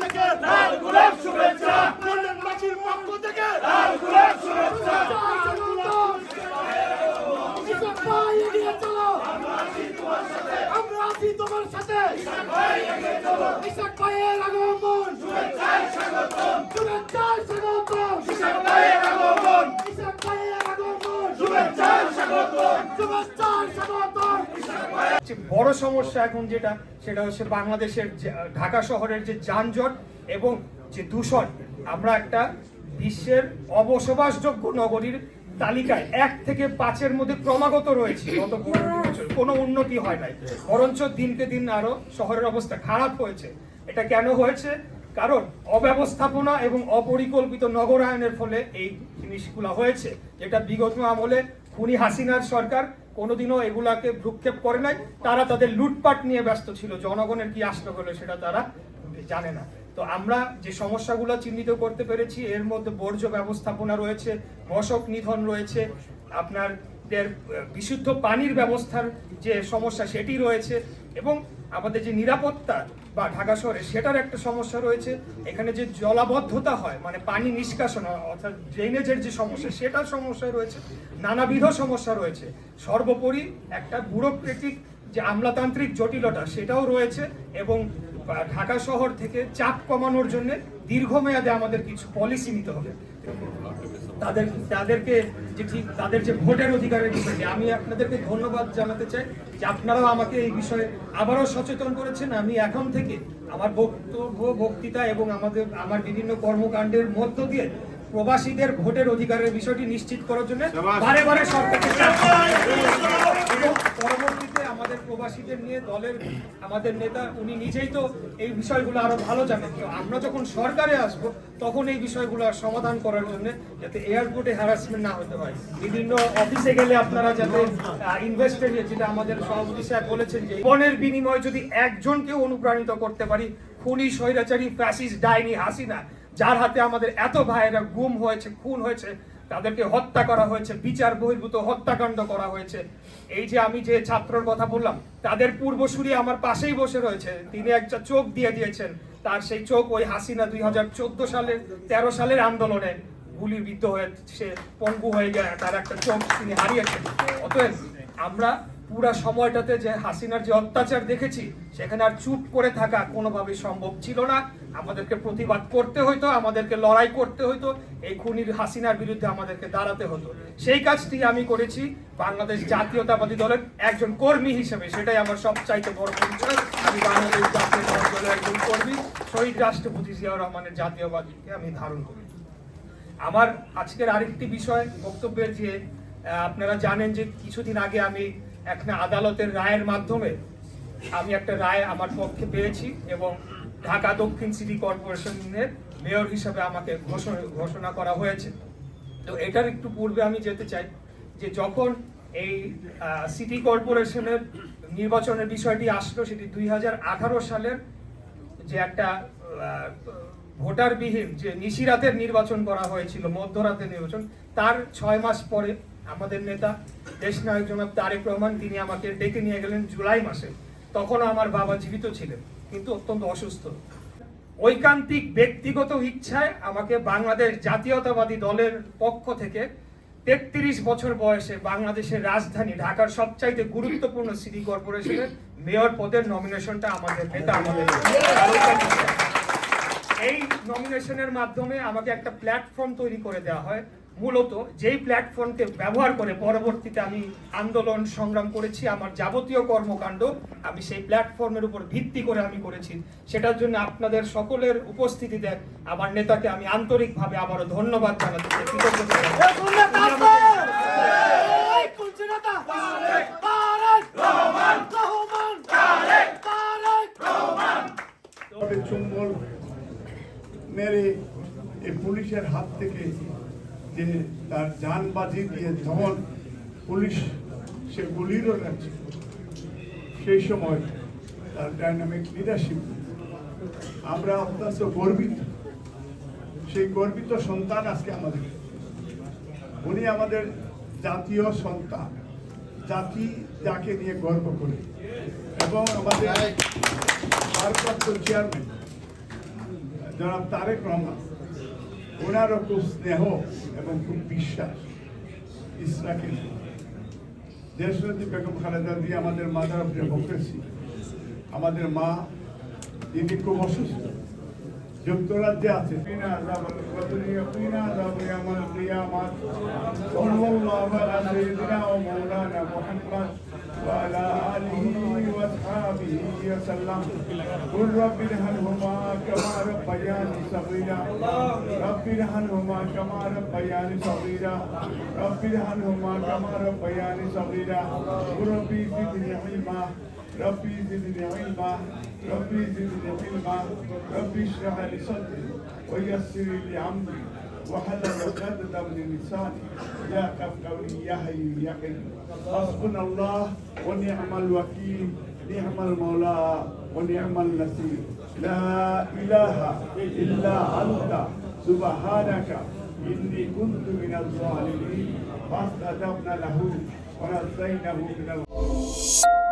থেকে লাল গোলাপ শুভেচ্ছা, লন্ডনবাসীর পক্ষ থেকে লাল গোলাপ শুভেচ্ছা। আমরা আছি তোমার সাথে, ইসাক ভাইয়ের আগমন শুভেচ্ছায় স্বাগতম, শুভেচ্ছায় স্বাগতম, ইসাক ভাইয়ের আগমন, ইসাক ভাইয়ের আগমন শুভেচ্ছায় স্বাগতম, শুভেচ্ছায় স্বাগতম। বড় সমস্যা এখন যেটা সেটা হচ্ছে বাংলাদেশের ঢাকা শহরের যে যানজট এবং যে দূষণ। আমরা একটা বিশ্বের অবসবাসযোগ্য নগরীর তালিকায় 1 থেকে 5-এর মধ্যে ক্রমাগত রয়েছে। গত 15 বছর কোনো উন্নতি হয় নাই, বরঞ্চ দিনকে দিন আরো শহরের অবস্থা খারাপ হয়েছে। এটা কেন হয়েছে? কারণ অব্যবস্থাপনা এবং অপরিকল্পিত নগরায়নের ফলে এই জিনিসগুলো হয়েছে, যেটা বিগত আমলে খুনি হাসিনার সরকার কোনোদিনও এগুলাকে ভ্রুক্ষেপ করে নাই। তারা তাদের লুটপাট নিয়ে ব্যস্ত ছিল, জনগণের কি আসতে হলো সেটা তারা জানে না। তো আমরা যে সমস্যাগুলো চিহ্নিত করতে পেরেছি এর মধ্যে বর্জ্য ব্যবস্থাপনা রয়েছে, মশক নিধন রয়েছে, আপনার বিশুদ্ধ পানির ব্যবস্থার যে সমস্যা সেটি রয়েছে, এবং আমাদের যে নিরাপত্তা বা ঢাকা শহরে সেটার একটা সমস্যা রয়েছে। এখানে যে জলাবদ্ধতা হয়, মানে পানি নিষ্কাশন অর্থাৎ ড্রেনেজের যে সমস্যা সেটার সমস্যা রয়েছে, নানাবিধ সমস্যা রয়েছে। সর্বোপরি একটা ব্যুরোক্রেটিক যে আমলাতান্ত্রিক জটিলতা সেটাও রয়েছে, এবং ঢাকা শহর থেকে চাপ কমানোর জন্য দীর্ঘমেয়াদে আমাদের কিছু পলিসি নিতে হবে। তাদেরকে যে ঠিক তাদের যে ভোটের অধিকারের বিষয়টি আমি আপনাদেরকে ধন্যবাদ জানাতে চাই যে আপনারাও আমাকে এই বিষয়ে আবারও সচেতন করেছেন। আমি এখন থেকে আমার বক্তৃতা এবং আমার বিভিন্ন কর্মকাণ্ডের মধ্য দিয়ে প্রবাসীদের ভোটের অধিকারের বিষয়টি নিশ্চিত করার জন্য বারে বারে সরকারকে পরবর্তীতে আমাদের প্রবাসীদের নিয়ে দলের আমাদের নেতা উনি নিজেই তো এই বিষয়গুলো আরো ভালো জানেন। তো আমরা যখন সরকারে আসব তখন এই বিষয়গুলো সমাধান করার জন্য যাতে এয়ারপোর্টে হ্যারাসমেন্ট না হতে হয়, বিভিন্ন অফিসে গেলে আপনারা যাতে ইনভেস্টের যেটা আমাদের সভাপতি সাহেব বলেছেন যে বনের বিনিময়ে যদি একজনকে অনুপ্রাণিত করতে পারি, খুনি স্বৈরাচারী ফ্যাসিস্ট ডাইনি হাসিনা যার হাতে আমাদের এত ভাইয়েরা গুম হয়েছে, খুন হয়েছে, তাদেরকে হত্যা করা হয়েছে, বিচার বহির্ভূত হত্যাকাণ্ড করা হয়েছে। এই যে আমি যে ছাত্রর কথা বললাম তাদের পূর্বসূরি আমার পাশেই বসে রয়েছে, তিনি একটা চোখ দিয়ে দিয়েছেন। তার সেই চোখ ওই হাসিনা 2014 সালের 13 সালের আন্দোলনে গুলিবিদ্ধ হয়ে সে পঙ্গু হয়ে যায়, তার একটা চোখ তিনি হারিয়েছেন। অতএব আমরা পুরা সময়টাতে যে হাসিনার যে অত্যাচার দেখেছি সেখানে আর চুপ করে থাকা কোনোভাবেই সম্ভব ছিল না। আমাদেরকে প্রতিবাদ করতে হইতো, আমাদেরকে লড়াই করতে হইতো, এই খুনির হাসিনার বিরুদ্ধে আমাদেরকে দাঁড়াতে হতো। সেই কাজটি আমি করেছি বাংলাদেশ জাতীয়তাবাদী দলের একজন কর্মী হিসেবে, সেটাই আমার সবচাইতে বড় পরিচয়। আমি বাংলাদেশ জাতীয়তাবাদী দলের একজন কর্মী, শহীদ রাষ্ট্রপতি জিয়াউর রহমানের জাতীয়বাদীকে আমি ধারণ করি। আমার আজকের আরেকটি বিষয় বক্তব্যের যে আপনারা জানেন যে কিছুদিন আগে আমি একটা আদালতের রায়ের মাধ্যমে আমি একটা রায় আমার পক্ষে পেয়েছি এবং ঢাকা দক্ষিণ সিটি কর্পোরেশনের মেয়র হিসেবে আমাকে ঘোষণা করা হয়েছে। তো এটার একটু পূর্বে আমি যেতে চাই যে যখন এই সিটি কর্পোরেশনের নির্বাচনের বিষয়টি আসলো সেটি 2018 সালের যে একটা ভোটারবিহীন যে নিশিরাতের নির্বাচন করা হয়েছিল, মধ্যরাতের নির্বাচন, তার 6 মাস পরে আমাদের নেতা দেশনায়ক জনাব তারেক রহমান তিনি আমাকে ডেকে নিয়ে গেলেন জুলাই মাসে। তখনও আমার বাবা জীবিত ছিলেন কিন্তু অত্যন্ত অসুস্থ। ঐকান্তিক ব্যক্তিগত ইচ্ছায় আমাকে বাংলাদেশ জাতীয়তাবাদী দলের পক্ষ থেকে 33 বছর বয়সে বাংলাদেশের রাজধানী ঢাকার সবচাইতে গুরুত্বপূর্ণ সিটি কর্পোরেশনের মেয়র পদের নমিনেশনটা আমাদের নেতা আমাদের এই নমিনেশনের মাধ্যমে আমাকে একটা প্ল্যাটফর্ম তৈরি করে দেওয়া হয়, মূলত যেই প্ল্যাটফর্মকে ব্যবহার করে পরবর্তীতে আমি আন্দোলন সংগ্রাম করেছি। আমার যাবতীয় কর্মকাণ্ড আমি সেই প্ল্যাটফর্মের উপর ভিত্তি করে আমি করেছি। সেটার জন্য আপনাদের সকলের উপস্থিতিতে আমার নেতাকে আমি আন্তরিকভাবে আবারও ধন্যবাদ জানাতে চাই, কৃতজ্ঞতা চুম্বল মেরে এই পুলিশের হাত থেকে যে তার জানবাজি দিয়ে যখন পুলিশ সে গুলিরও লাগছে, সেই সময় তার ডাইনামিক লিডারশিপ আমরা অত্যন্ত গর্বিত। সেই গর্বিত সন্তান আজকে আমাদের, উনি আমাদের জাতীয় সন্তান, জাতি যাকে নিয়ে গর্ব করে, এবং আমাদের ভারপ্রাপ্ত চেয়ারম্যান জনাব তারেক রহমান, ওনারও খুব স্নেহ এবং খুব বিশ্বাস ইসরাকে। দেশনেত্রী বেগম খালেদা জিয়া আমাদের মাদার অফ ডেমোক্রেসি, আমাদের মা, তিনি খুব অসুস্থ, যুক্তরাজ্যে আছে। وعلى آله وأصحابه وسلم. قل رب ارحمهما كما ربياني صغيرا. رب ارحمهما كما ربياني صغيرا. رب ارحمهما كما ربياني صغيرا. ربي زدني علما. ربي زدني علما. ربي زدني علما. ربي اشرح لي صدري ويسر لي امري وحلل عقدة من لساني يا قولي يا حي يا قيوم. حسبنا الله ونعم الوكيل، نعم المولى ونعم النصير. لا إله إلا أنت سبحانك إني كنت من الظالمين. فاستجبنا له ونجيناه من